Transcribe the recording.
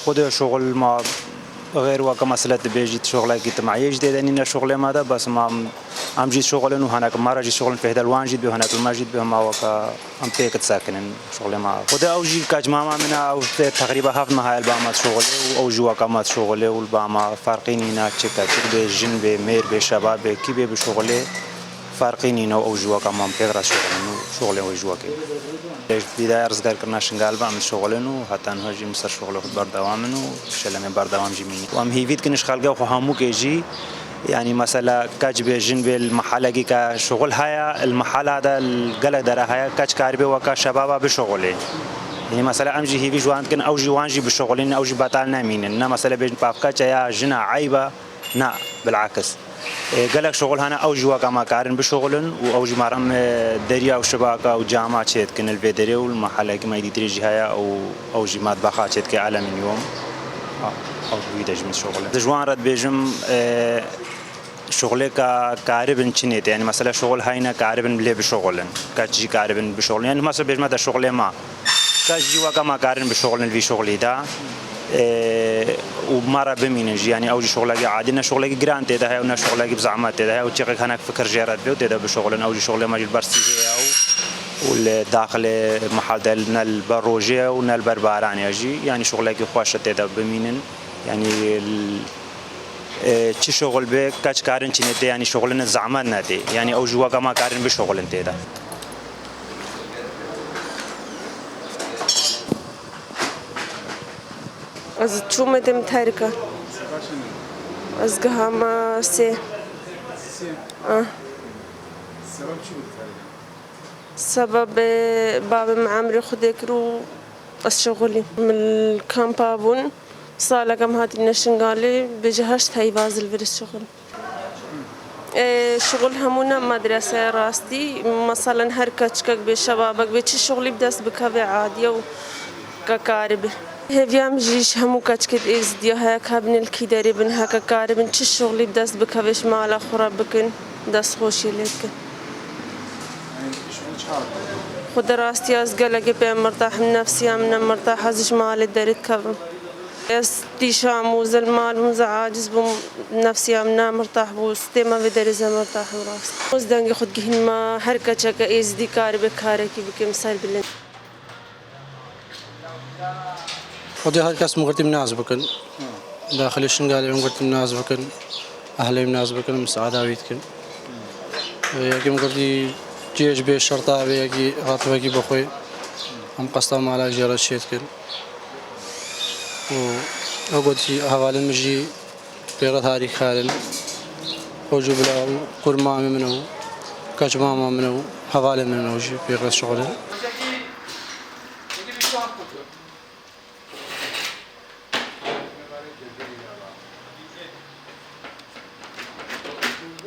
خود شغل ما غير وكا مسألة بيجي شغلة كي معي جديد أني شغل ما ده بس ما عم جيت شغل إنه هناك مرة جيت شغل في هذا الوان جيت به هناك ما جيت به ما وكا عم تيك تساكن شغل ما خود أو جي كاج ماما منا أو تقريبا هاف ما هاي الباما شغل أو جوا كما شغل والباما فارقين هنا تشكا بجن بمير بشباب كي بشغله فارقين هنا أو جوا كمان بيقرأ شغله وجوا كي بداية رزقار كنا شنقال بعمل شغلنا حتى نهجي مصر شغله خد بردوامنا وشلنا بردوام جميني وام هيفيد كنش خالقه وخامو كيجي يعني مثلا كاج بجن بالمحل كي كشغل هيا المحل هذا القلق درا هيا كاج كاربي وكا شبابا بشغله يعني مثلا امجي هيفي جوان كن او جي وانجي بشغلين او جي بطالنا مين ان مثلا بين بافكا يا جنا عيبه نا بالعكس قالك شغل هنا او جوا كما كارن بشغلن او جي مرام دريا وشباكه وجامعه تشيت كن الفيدري والمحل كما يدري جهه او جي مطبخات تشيت كعالم اليوم او بيدج من شغله جوان رد بيجم شغله كعربن تشنيت يعني مثلا شغل هينا كعربن بلي بشغلن كاجي كعربن بشغل يعني مثلا بيجم هذا شغله ما كاجي وكما كارن بشغلن في شغلي ده ومرة بمينج يعني أوجي شغلة عادي شغلة جرانت ده هي ونا شغلة بزعمات ده هي وتشيك هناك فكر جيرات بيو ده بشغلنا أوجي شغلة ما البرسي هي أو والداخل محل ده نال بروجيا ونال برباراني أجي يعني شغلة كي خواشة ده بمينن يعني تشي شغل بك كاش كارن تشنيته يعني شغلنا زعمان نادي يعني أوجي وكما كارن بشغلن ده از چوم دم ترکه از گهام سه سبب باب معمر خودك رو الشغلي من الكامبابون صار كم هاتي نشنغالي بجهشت هاي فازل في الشغل شغل همونا مدرسة راستي مثلا هركتشكك بشبابك بتشي شغلي بدس بكافي عادية وككاربه هفيام جيش همو كتشكت إز ديا هيك هبن الكيداري بن هكا كاربن تش شغلي بدس بكافيش مالا خرا بكن دس خوشي لكن خود راستي از قلقي بين مرتاح من نفسي من مرتاح ازش مال داريت كفم استيشام وزلمال ومزع عاجز بنفسي من مرتاح بوستيما بدري زي مرتاح براس وزدنجي خود جهن ما حركة شكا إز دي كاربك كاركي بكم سال بلن ودي هالكاس مغرتي مناز بكن داخل الشنقال مغرتي مناز بكن أهلي مناز بكن مساعدة ويتكن ياكي مغرتي جيش بي الشرطة بياكي غاطبة كي بخوي هم قصتهم على جيرة شيتكن وأقول شي هوالي مجي بيغة تاريخ خالن وجو بلا قرمامي منو كاش ماما منو هوالي منو جي بيغة شغلن